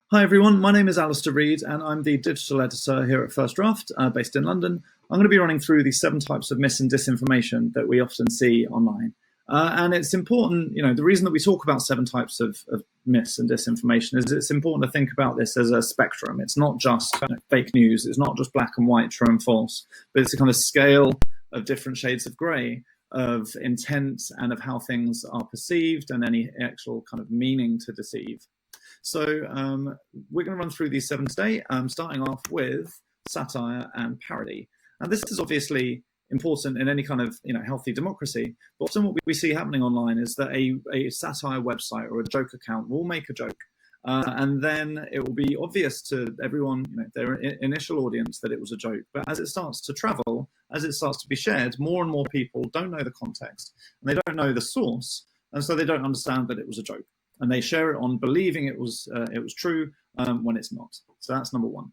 Hi everyone, my name is Alistair Reid and I'm the digital editor here at First Draft, based in London. I'm going to be running through the 7 types of mis and disinformation that we often see online. And it's important, the reason that we talk about 7 types of mis and disinformation is it's important to think about this as a spectrum. It's not just fake news, it's not just black and white, true and false, but it's a kind of scale of different shades of grey, of intent and of how things are perceived and any actual kind of meaning to deceive. So we're going to run through these 7 today, starting off with satire and parody. And this is obviously important in any kind of healthy democracy. But often what we see happening online is that a satire website or a joke account will make a joke. And then it will be obvious to everyone, their initial audience, that it was a joke. But as it starts to travel, as it starts to be shared, more and more people don't know the context and they don't know the source. And so they don't understand that it was a joke. And they share it on believing it was true when it's not. So that's number 1.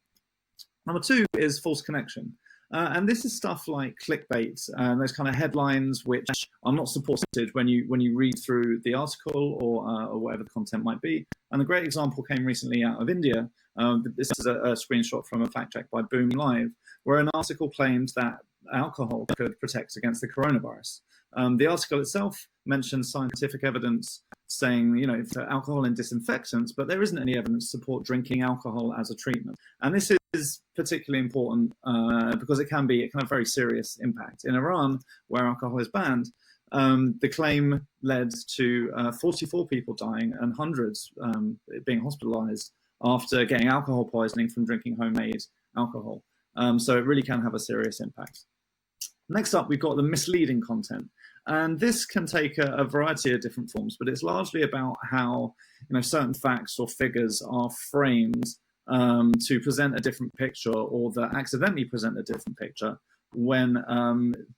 Number 2 is false connection. And this is stuff like clickbait and those kind of headlines which are not supported when you read through the article or whatever the content might be. And a great example came recently out of India. This is a screenshot from a fact check by Boom Live, where an article claimed that alcohol could protect against the coronavirus. The article itself mentions scientific evidence saying, for alcohol and disinfectants, but there isn't any evidence to support drinking alcohol as a treatment. And this is particularly important because it can have very serious impact. In Iran, where alcohol is banned, the claim led to 44 people dying and hundreds being hospitalized after getting alcohol poisoning from drinking homemade alcohol. So it really can have a serious impact. Next up, we've got the misleading content. And this can take a variety of different forms, but it's largely about how certain facts or figures are framed to present a different picture, or that accidentally present a different picture when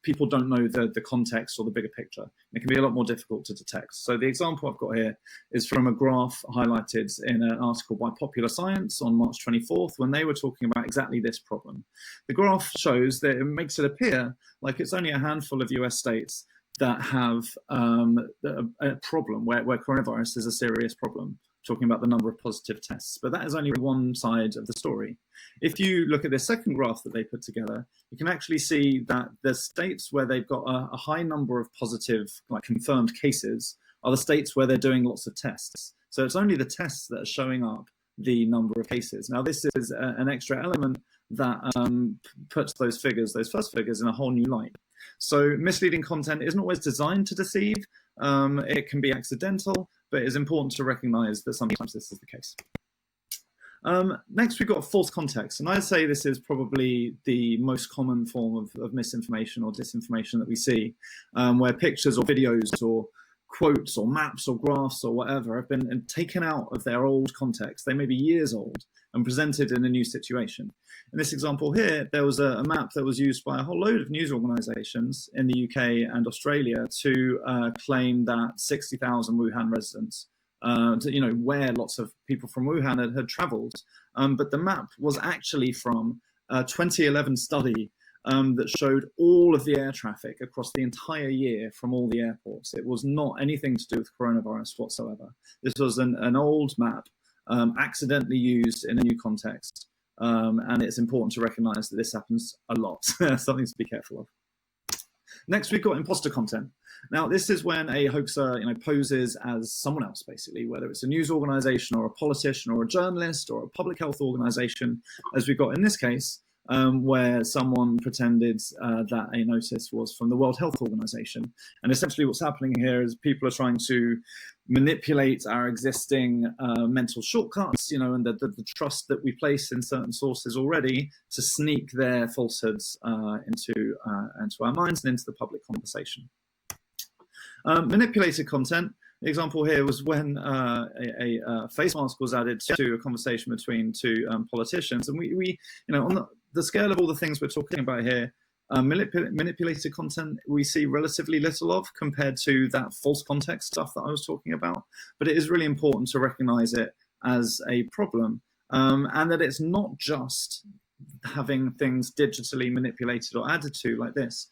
people don't know the context or the bigger picture. It can be a lot more difficult to detect. So the example I've got here is from a graph highlighted in an article by Popular Science on March 24th, when they were talking about exactly this problem. The graph shows that it makes it appear like it's only a handful of US states that have a problem where coronavirus is a serious problem, talking about the number of positive tests. But that is only one side of the story. If you look at the second graph that they put together, you can actually see that the states where they've got a high number of positive, confirmed cases, are the states where they're doing lots of tests. So it's only the tests that are showing up the number of cases. Now, this is an extra element that puts those first figures, in a whole new light. So misleading content isn't always designed to deceive. It can be accidental, but it is important to recognize that sometimes this is the case. Next, we've got false context. And I'd say this is probably the most common form of misinformation or disinformation that we see, where pictures or videos or quotes or maps or graphs or whatever have been taken out of their old context. They may be years old and presented in a new situation. In this example here, there was a map that was used by a whole load of news organizations in the UK and Australia to claim that 60,000 Wuhan residents, where lots of people from Wuhan had traveled. But the map was actually from a 2011 study that showed all of the air traffic across the entire year from all the airports. It was not anything to do with coronavirus whatsoever. This was an old map accidentally used in a new context. And it's important to recognize that this happens a lot. Something to be careful of. Next, we've got imposter content. Now, this is when a hoaxer poses as someone else, basically, whether it's a news organization or a politician or a journalist or a public health organization, as we've got in this case, where someone pretended that a notice was from the World Health Organization. And essentially what's happening here is people are trying to manipulate our existing mental shortcuts, and the trust that we place in certain sources already, to sneak their falsehoods into our minds and into the public conversation. Manipulated content. The example here was when a face mask was added to a conversation between 2 politicians, and we on the scale of all the things we're talking about here, manipulated content we see relatively little of compared to that false context stuff that I was talking about. But it is really important to recognize it as a problem, and that it's not just having things digitally manipulated or added to like this.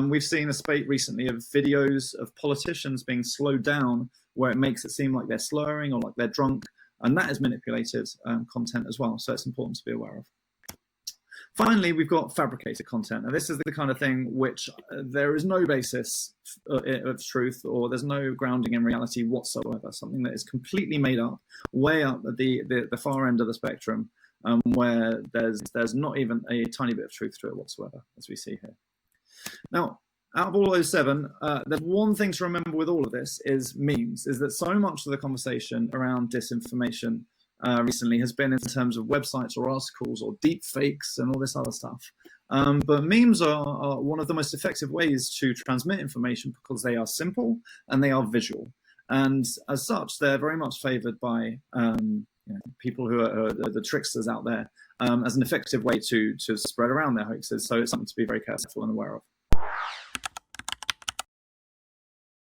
We've seen a spate recently of videos of politicians being slowed down where it makes it seem like they're slurring or like they're drunk, and that is manipulated content as well. So it's important to be aware of. Finally, we've got fabricated content. And this is the kind of thing which there is no basis of truth, or there's no grounding in reality whatsoever. Something that is completely made up, way up at the far end of the spectrum, where there's not even a tiny bit of truth to it whatsoever, as we see here. Now, out of all those 7, there's one thing to remember with all of this is memes, is that so much of the conversation around disinformation recently has been in terms of websites or articles or deep fakes and all this other stuff. But memes are one of the most effective ways to transmit information because they are simple and they are visual. And as such, they're very much favored by people who are the tricksters out there as an effective way to spread around their hoaxes. So it's something to be very careful and aware of.